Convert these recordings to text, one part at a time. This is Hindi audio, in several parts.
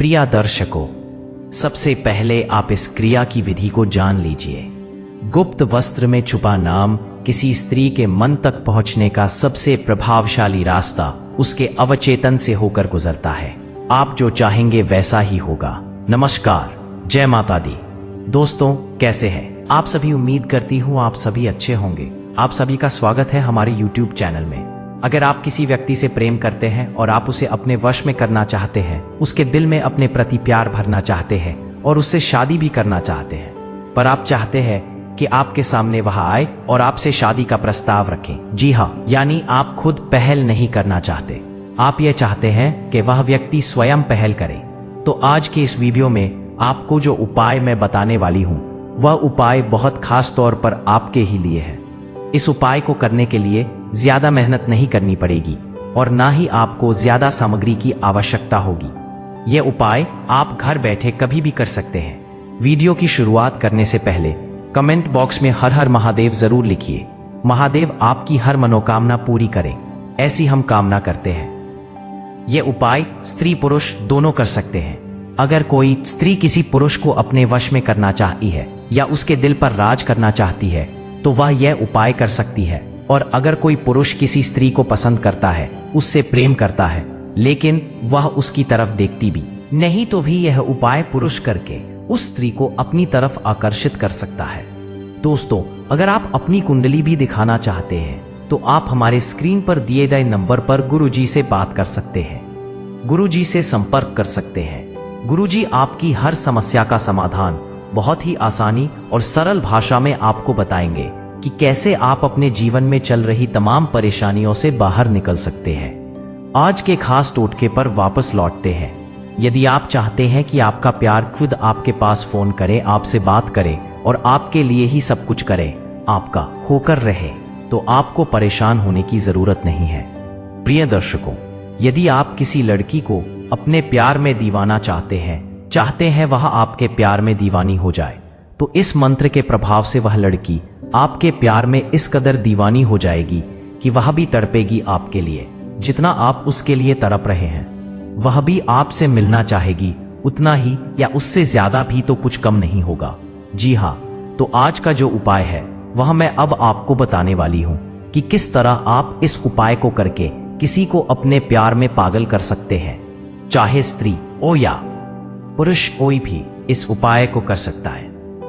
प्रिय दर्शकों, सबसे पहले आप इस क्रिया की विधि को जान लीजिए। गुप्त वस्त्र में छुपा नाम किसी स्त्री के मन तक पहुंचने का सबसे प्रभावशाली रास्ता उसके अवचेतन से होकर गुजरता है। आप जो चाहेंगे वैसा ही होगा। नमस्कार, जय माता दी। दोस्तों, कैसे हैं आप सभी? उम्मीद करती हूँ आप सभी अच्छे होंगे। आप सभी का स्वागत है हमारे YouTube चैनल में। अगर आप किसी व्यक्ति से प्रेम करते हैं और आप उसे अपने वश में करना चाहते हैं, उसके दिल में अपने प्रति प्यार भरना चाहते हैं और उससे शादी भी करना चाहते हैं, पर आप चाहते हैं कि आपके सामने वह आए और आपसे शादी का प्रस्ताव रखें। जी हाँ, यानी आप खुद पहल नहीं करना चाहते, आप ये चाहते हैं कि वह व्यक्ति स्वयं पहल करे। तो आज के इस वीडियो में आपको जो उपाय मैं बताने वाली हूँ, वह उपाय बहुत खास तौर पर आपके ही लिए है। इस उपाय को करने के लिए ज्यादा मेहनत नहीं करनी पड़ेगी और ना ही आपको ज्यादा सामग्री की आवश्यकता होगी। यह उपाय आप घर बैठे कभी भी कर सकते हैं। वीडियो की शुरुआत करने से पहले कमेंट बॉक्स में हर हर महादेव जरूर लिखिए। महादेव आपकी हर मनोकामना पूरी करें, ऐसी हम कामना करते हैं। यह उपाय स्त्री पुरुष दोनों कर सकते हैं। अगर कोई स्त्री किसी पुरुष को अपने वश में करना चाहती है या उसके दिल पर राज करना चाहती है तो वह यह उपाय कर सकती है। और अगर कोई पुरुष किसी स्त्री को पसंद करता है, उससे प्रेम करता है, लेकिन वह उसकी तरफ देखती भी नहीं, तो भी यह उपाय पुरुष करके उस स्त्री को अपनी तरफ आकर्षित कर सकता है। दोस्तों, अगर आप अपनी कुंडली भी दिखाना चाहते हैं तो आप हमारे स्क्रीन पर दिए गए नंबर पर गुरुजी से बात कर सकते हैं, गुरुजी से संपर्क कर सकते हैं। गुरुजी आपकी हर समस्या का समाधान बहुत ही आसानी और सरल भाषा में आपको बताएंगे कि कैसे आप अपने जीवन में चल रही तमाम परेशानियों से बाहर निकल सकते हैं। आज के खास टोटके पर वापस लौटते हैं। यदि आप चाहते हैं कि आपका प्यार खुद आपके पास फोन करे, आपसे बात करे और आपके लिए ही सब कुछ करे, आपका होकर रहे, तो आपको परेशान होने की जरूरत नहीं है। प्रिय दर्शकों, यदि आप किसी लड़की को अपने प्यार में दीवाना चाहते हैं वह आपके प्यार में दीवानी हो जाए, तो इस मंत्र के प्रभाव से वह लड़की आपके प्यार में इस कदर दीवानी हो जाएगी कि वह भी तड़पेगी आपके लिए, जितना आप उसके लिए तड़प रहे हैं। वह भी आपसे मिलना चाहेगी, उतना ही या उससे ज्यादा भी, तो कुछ कम नहीं होगा। जी हाँ, तो आज का जो उपाय है वह मैं अब आपको बताने वाली हूं कि किस तरह आप इस उपाय को करके किसी को अपने प्यार में पागल कर सकते हैं। चाहे स्त्री हो या पुरुष, कोई भी इस उपाय को कर सकता है।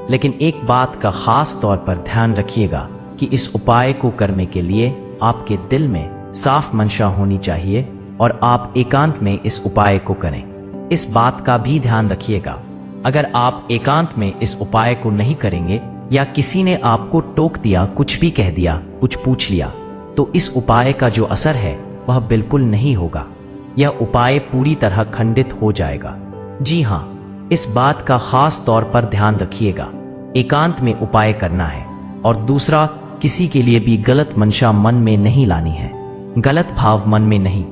लेकिन एक बात का खास तौर पर ध्यान रखिएगा कि इस उपाय को करने के लिए आपके दिल में साफ मंशा होनी चाहिए और आप एकांत में इस उपाय को करें। इस बात का भी ध्यान रखिएगा, अगर आप एकांत में इस उपाय को नहीं करेंगे या किसी ने आपको टोक दिया, कुछ भी कह दिया, कुछ पूछ लिया, तो इस उपाय का जो असर है वह बिल्कुल नहीं होगा। यह उपाय पूरी तरह खंडित हो जाएगा। जी हाँ, इस बात का खास तौर पर ध्यान रखिएगा। एकांत में उपाय करना है और दूसरा, किसी के लिए भी गलत मंशा मन में नहीं लानी है, गलत भाव मन में नहीं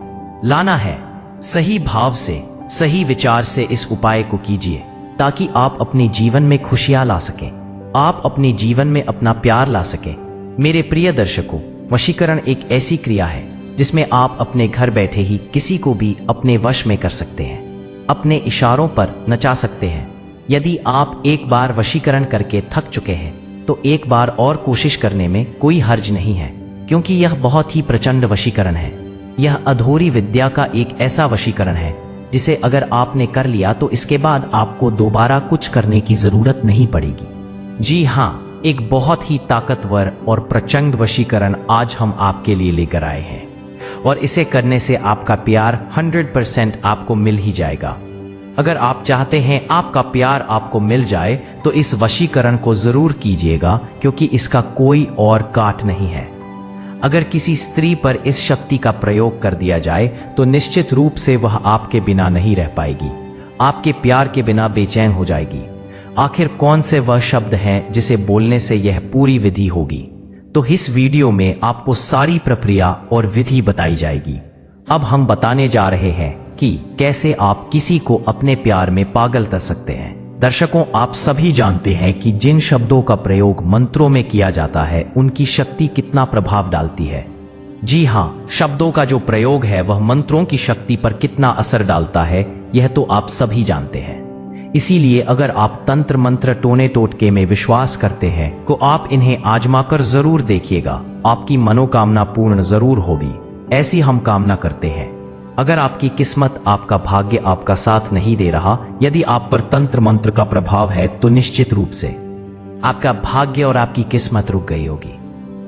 लाना है। सही भाव से, सही विचार से इस उपाय को कीजिए ताकि आप अपने जीवन में खुशियां ला सकें, आप अपने जीवन में अपना प्यार ला सकें। मेरे प्रिय दर्शकों, वशीकरण एक ऐसी क्रिया है जिसमें आप अपने घर बैठे ही किसी को भी अपने वश में कर सकते हैं, अपने इशारों पर नचा सकते हैं। यदि आप एक बार वशीकरण करके थक चुके हैं तो एक बार और कोशिश करने में कोई हर्ज नहीं है, क्योंकि यह बहुत ही प्रचंड वशीकरण है। यह अधूरी विद्या का एक ऐसा वशीकरण है जिसे अगर आपने कर लिया तो इसके बाद आपको दोबारा कुछ करने की जरूरत नहीं पड़ेगी। जी हाँ, एक बहुत ही ताकतवर और प्रचंड वशीकरण आज हम आपके लिए लेकर आए हैं और इसे करने से आपका प्यार 100% आपको मिल ही जाएगा। अगर आप चाहते हैं आपका प्यार आपको मिल जाए तो इस वशीकरण को जरूर कीजिएगा, क्योंकि इसका कोई और काट नहीं है। अगर किसी स्त्री पर इस शक्ति का प्रयोग कर दिया जाए तो निश्चित रूप से वह आपके बिना नहीं रह पाएगी, आपके प्यार के बिना बेचैन हो जाएगी। आखिर कौन से वह शब्द हैं जिसे बोलने से यह पूरी विधि होगी? तो इस वीडियो में आपको सारी प्रक्रिया और विधि बताई जाएगी। अब हम बताने जा रहे हैं कि कैसे आप किसी को अपने प्यार में पागल कर सकते हैं। दर्शकों, आप सभी जानते हैं कि जिन शब्दों का प्रयोग मंत्रों में किया जाता है उनकी शक्ति कितना प्रभाव डालती है। जी हाँ, शब्दों का जो प्रयोग है वह मंत्रों की शक्ति पर कितना असर डालता है, यह तो आप सभी जानते हैं। इसीलिए अगर आप तंत्र मंत्र टोने टोटके में विश्वास करते हैं तो आप इन्हें आजमाकर जरूर देखिएगा, आपकी मनोकामना पूर्ण जरूर होगी, ऐसी हम कामना करते हैं। अगर आपकी किस्मत, आपका भाग्य आपका साथ नहीं दे रहा, यदि आप पर तंत्र मंत्र का प्रभाव है तो निश्चित रूप से आपका भाग्य और आपकी किस्मत रुक गई होगी।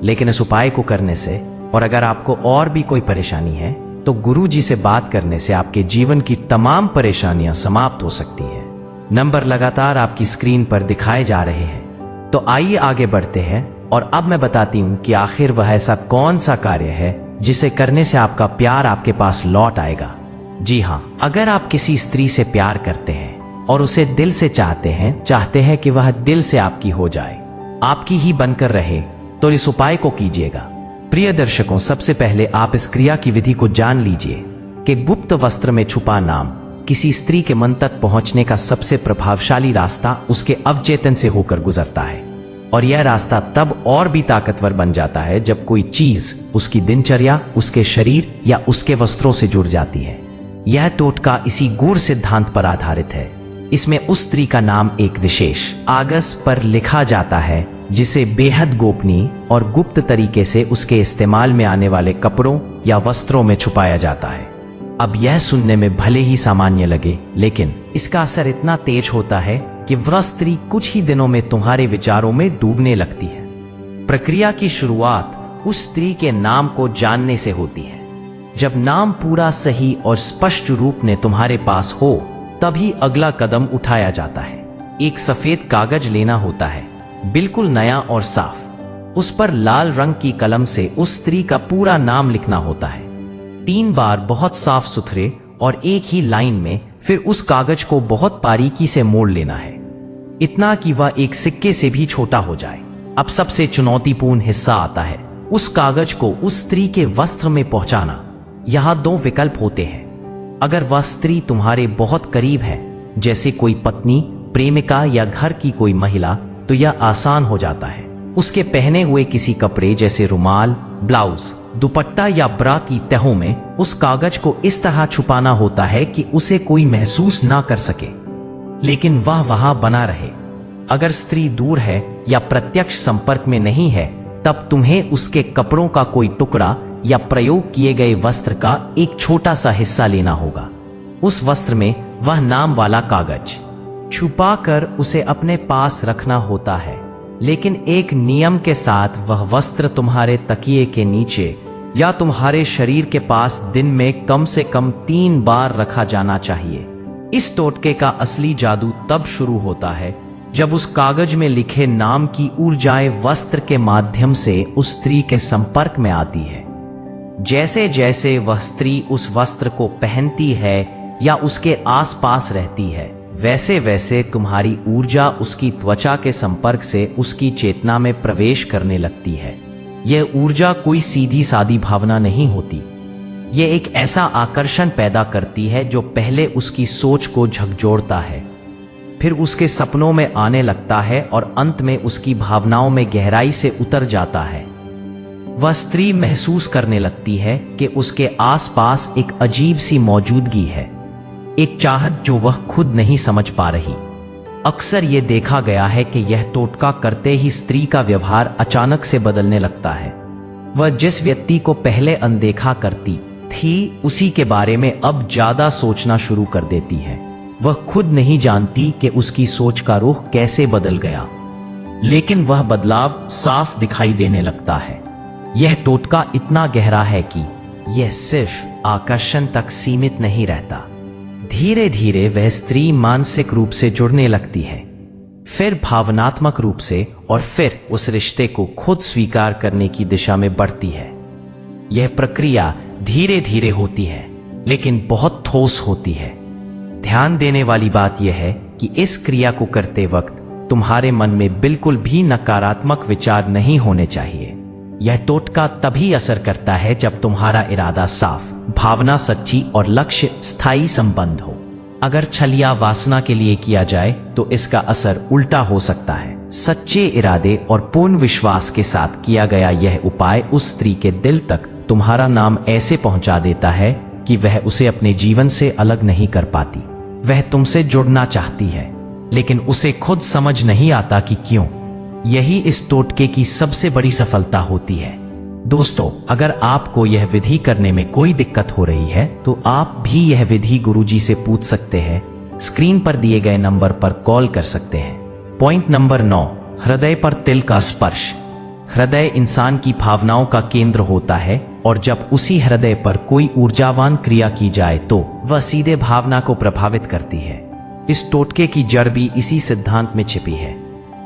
लेकिन इस उपाय को करने से, और अगर आपको और भी कोई परेशानी है, तो गुरु जी से बात करने से आपके जीवन की तमाम परेशानियां समाप्त हो सकती है। नंबर लगातार आपकी स्क्रीन पर दिखाए जा रहे हैं। तो आइए आगे बढ़ते हैं और अब मैं बताती हूं कि आखिर वह ऐसा कौन सा कार्य है जिसे करने से आपका प्यार आपके पास लौट आएगा। जी हां, अगर आप किसी स्त्री से प्यार करते हैं और उसे दिल से चाहते हैं कि वह दिल से आपकी हो जाए, आपकी ही बनकर रहे, तो इस उपाय को कीजिएगा। प्रिय दर्शकों, सबसे पहले आप इस क्रिया की विधि को जान लीजिए कि गुप्त वस्त्र में छुपा नाम किसी स्त्री के मन तक पहुंचने का सबसे प्रभावशाली रास्ता उसके अवचेतन से होकर गुजरता है। और यह रास्ता तब और भी ताकतवर बन जाता है जब कोई चीज उसकी दिनचर्या, उसके शरीर या उसके वस्त्रों से जुड़ जाती है। यह टोटका इसी गूढ़ सिद्धांत पर आधारित है। इसमें उस स्त्री का नाम एक विशेष कागज पर लिखा जाता है, जिसे बेहद गोपनीय और गुप्त तरीके से उसके इस्तेमाल में आने वाले कपड़ों या वस्त्रों में छुपाया जाता है। अब यह सुनने में भले ही सामान्य लगे, लेकिन इसका असर इतना तेज होता है कि वह स्त्री कुछ ही दिनों में तुम्हारे विचारों में डूबने लगती है। प्रक्रिया की शुरुआत उस स्त्री के नाम को जानने से होती है। जब नाम पूरा सही और स्पष्ट रूप में तुम्हारे पास हो, तभी अगला कदम उठाया जाता है। एक सफेद कागज लेना होता है, बिल्कुल नया और साफ। उस पर लाल रंग की कलम से उस स्त्री का पूरा नाम लिखना होता है, 3 बार बहुत साफ सुथरे और एक ही लाइन में। फिर उस कागज को बहुत बारीकी से मोड़ लेना है, इतना कि वह एक सिक्के से भी छोटा हो जाए। अब सबसे चुनौतीपूर्ण हिस्सा आता है, उस कागज को उस स्त्री के वस्त्र में पहुंचाना। यहां 2 विकल्प होते हैं। अगर वह स्त्री तुम्हारे बहुत करीब है, जैसे कोई पत्नी, प्रेमिका या घर की कोई महिला, तो यह आसान हो जाता है। उसके पहने हुए किसी कपड़े जैसे रुमाल, ब्लाउज, दुपट्टा या ब्रा की तहों में उस कागज को इस तरह छुपाना होता है कि उसे कोई महसूस ना कर सके, लेकिन वह वहां बना रहे। अगर स्त्री दूर है या प्रत्यक्ष संपर्क में नहीं है, तब तुम्हें उसके कपड़ों का कोई टुकड़ा या प्रयोग किए गए वस्त्र का एक छोटा सा हिस्सा लेना होगा। उस वस्त्र में वह नाम वाला कागज छुपाकर उसे अपने पास रखना होता है, लेकिन एक नियम के साथ। वह वस्त्र तुम्हारे तकिए के नीचे या तुम्हारे शरीर के पास दिन में कम से कम 3 बार रखा जाना चाहिए। इस टोटके का असली जादू तब शुरू होता है जब उस कागज में लिखे नाम की ऊर्जाएं वस्त्र के माध्यम से उस स्त्री के संपर्क में आती है। जैसे जैसे वह स्त्री उस वस्त्र को पहनती है या उसके आसपास रहती है, वैसे वैसे तुम्हारी ऊर्जा उसकी त्वचा के संपर्क से उसकी चेतना में प्रवेश करने लगती है। यह ऊर्जा कोई सीधी सादी भावना नहीं होती। यह एक ऐसा आकर्षण पैदा करती है जो पहले उसकी सोच को झकझोरता है, फिर उसके सपनों में आने लगता है और अंत में उसकी भावनाओं में गहराई से उतर जाता है। वह स्त्री महसूस करने लगती है कि उसके आसपास एक अजीब सी मौजूदगी है, एक चाहत जो वह खुद नहीं समझ पा रही। अक्सर यह देखा गया है कि यह टोटका करते ही स्त्री का व्यवहार अचानक से बदलने लगता है। वह जिस व्यक्ति को पहले अनदेखा करती थी, उसी के बारे में अब ज्यादा सोचना शुरू कर देती है। वह खुद नहीं जानती कि उसकी सोच का रुख कैसे बदल गया, लेकिन वह बदलाव साफ दिखाई देने लगता है। यह टोटका इतना गहरा है कि यह सिर्फ आकर्षण तक सीमित नहीं रहता। धीरे धीरे वह स्त्री मानसिक रूप से जुड़ने लगती है, फिर भावनात्मक रूप से, और फिर उस रिश्ते को खुद स्वीकार करने की दिशा में बढ़ती है। यह प्रक्रिया धीरे धीरे होती है, लेकिन बहुत ठोस होती है। ध्यान देने वाली बात यह है कि इस क्रिया को करते वक्त तुम्हारे मन में बिल्कुल भी नकारात्मक विचार नहीं होने चाहिए। यह टोटका तभी असर करता है जब तुम्हारा इरादा साफ, भावना सच्ची और लक्ष्य स्थायी संबंध हो। अगर छलिया वासना के लिए किया जाए तो इसका असर उल्टा हो सकता है। सच्चे इरादे और पूर्ण विश्वास के साथ किया गया यह उपाय उस स्त्री के दिल तक तुम्हारा नाम ऐसे पहुंचा देता है कि वह उसे अपने जीवन से अलग नहीं कर पाती। वह तुमसे जुड़ना चाहती है, लेकिन उसे खुद समझ नहीं आता कि क्यों। यही इस टोटके की सबसे बड़ी सफलता होती है। दोस्तों, अगर आपको यह विधि करने में कोई दिक्कत हो रही है तो आप भी यह विधि गुरुजी से पूछ सकते हैं। स्क्रीन पर दिए गए नंबर पर कॉल कर सकते हैं। पॉइंट नंबर 9, हृदय पर तिल का स्पर्श। हृदय इंसान की भावनाओं का केंद्र होता है और जब उसी हृदय पर कोई ऊर्जावान क्रिया की जाए तो वह सीधे भावना को प्रभावित करती है। इस टोटके की जड़ भी इसी सिद्धांत में छिपी है।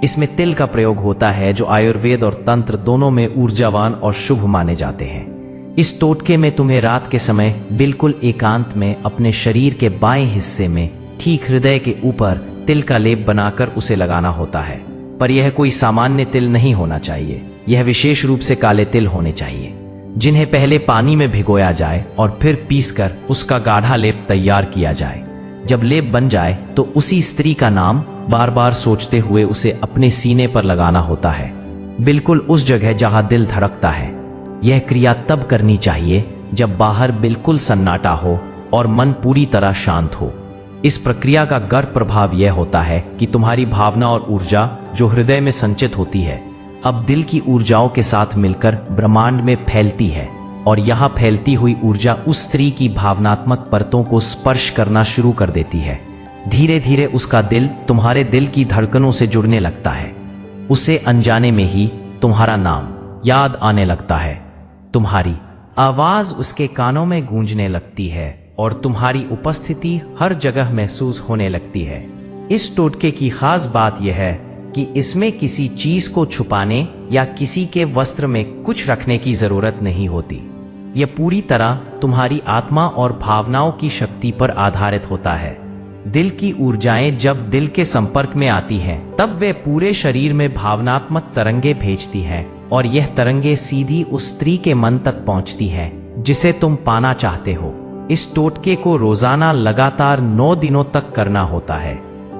इसमें तिल का प्रयोग होता है जो आयुर्वेद और तंत्र दोनों में ऊर्जावान और शुभ माने जाते हैं। इस टोटके में तुम्हें रात के समय बिल्कुल एकांत में अपने शरीर के बाएं हिस्से में ठीक हृदय के ऊपर तिल का लेप बनाकर उसे लगाना होता है। पर यह कोई सामान्य तिल नहीं होना चाहिए। यह विशेष रूप से काले तिल होने चाहिए, जिन्हें पहले पानी में भिगोया जाए और फिर पीसकर उसका गाढ़ा लेप तैयार किया जाए। जब लेप बन जाए तो उसी स्त्री का नाम बार बार सोचते हुए उसे अपने सीने पर लगाना होता है, बिल्कुल उस जगह जहां दिल धड़कता है। यह क्रिया तब करनी चाहिए जब बाहर बिल्कुल सन्नाटा हो और मन पूरी तरह शांत हो। इस प्रक्रिया का गहरा प्रभाव यह होता है कि तुम्हारी भावना और ऊर्जा जो हृदय में संचित होती है अब दिल की ऊर्जाओं के साथ मिलकर ब्रह्मांड में फैलती है, और यहां फैलती हुई ऊर्जा उस स्त्री की भावनात्मक परतों को स्पर्श करना शुरू कर देती है। धीरे धीरे उसका दिल तुम्हारे दिल की धड़कनों से जुड़ने लगता है। उसे अनजाने में ही तुम्हारा नाम याद आने लगता है, तुम्हारी आवाज उसके कानों में गूंजने लगती है और तुम्हारी उपस्थिति हर जगह महसूस होने लगती है। इस टोटके की खास बात यह है कि इसमें किसी चीज को छुपाने या किसी के वस्त्र में कुछ रखने की जरूरत नहीं होती। यह पूरी तरह तुम्हारी आत्मा और भावनाओं की शक्ति पर आधारित होता है। दिल की ऊर्जाएं जब दिल के संपर्क में आती हैं, तब वे पूरे शरीर में भावनात्मक तरंगे भेजती हैं और यह तरंगे सीधी उस स्त्री के मन तक पहुंचती हैं जिसे तुम पाना चाहते हो। इस टोटके को रोजाना लगातार 9 दिनों तक करना होता है।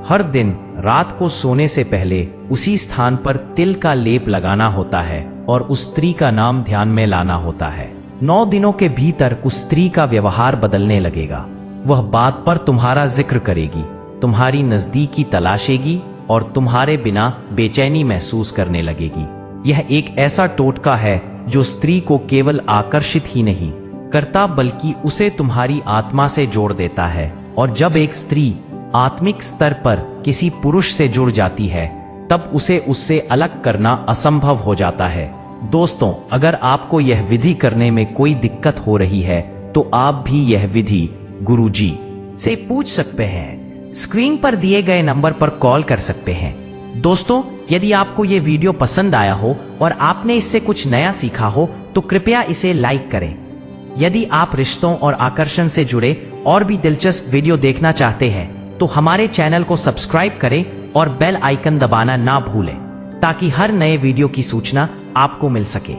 हर दिन रात को सोने से पहले उसी स्थान पर तिल का लेप लगाना होता है और उस स्त्री का नाम ध्यान में लाना होता है। 9 दिनों के भीतर उस स्त्री का व्यवहार बदलने लगेगा। वह बात पर तुम्हारा जिक्र करेगी, तुम्हारी नजदीकी तलाशेगी और तुम्हारे बिना बेचैनी महसूस करने लगेगी। यह एक ऐसा टोटका है जो स्त्री को केवल आकर्षित ही नहीं करता बल्कि उसे तुम्हारी आत्मा से जोड़ देता है। और जब एक स्त्री आत्मिक स्तर पर किसी पुरुष से जुड़ जाती है तब उसे उससे अलग करना असंभव हो जाता है। दोस्तों, अगर आपको यह विधि करने में कोई दिक्कत हो रही है तो आप भी यह विधि गुरुजी से पूछ सकते हैं। स्क्रीन पर दिए गए नंबर पर कॉल कर सकते हैं। दोस्तों, यदि आपको यह वीडियो पसंद आया हो और आपने इससे कुछ नया सीखा हो तो कृपया इसे लाइक करें। यदि आप रिश्तों और आकर्षण से जुड़े और भी दिलचस्प वीडियो देखना चाहते हैं तो हमारे चैनल को सब्सक्राइब करें और बेल आइकन दबाना ना भूलें ताकि हर नए वीडियो की सूचना आपको मिल सके।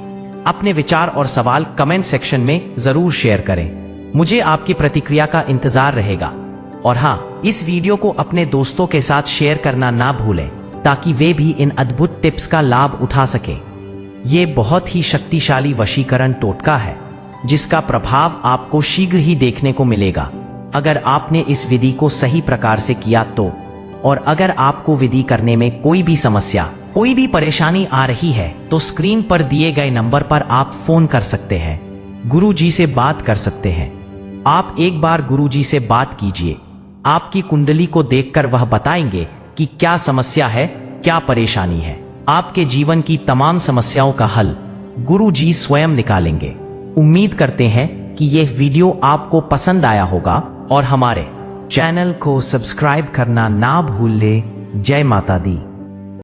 अपने विचार और सवाल कमेंट सेक्शन में जरूर शेयर करें। मुझे आपकी प्रतिक्रिया का इंतजार रहेगा। और हाँ, इस वीडियो को अपने दोस्तों के साथ शेयर करना ना भूलें ताकि वे भी इन अद्भुत टिप्स का लाभ उठा सकें। ये बहुत ही शक्तिशाली वशीकरण टोटका है जिसका प्रभाव आपको शीघ्र ही देखने को मिलेगा अगर आपने इस विधि को सही प्रकार से किया तो। और अगर आपको विधि करने में कोई भी समस्या, कोई भी परेशानी आ रही है तो स्क्रीन पर दिए गए नंबर पर आप फोन कर सकते हैं, गुरुजी से बात कर सकते हैं। आप एक बार गुरुजी से बात कीजिए। आपकी कुंडली को देखकर वह बताएंगे कि क्या समस्या है, क्या परेशानी है। आपके जीवन की तमाम समस्याओं का हल गुरुजी स्वयं निकालेंगे। उम्मीद करते हैं कि यह वीडियो आपको पसंद आया होगा और हमारे चैनल को सब्सक्राइब करना ना भूलें। जय माता दी।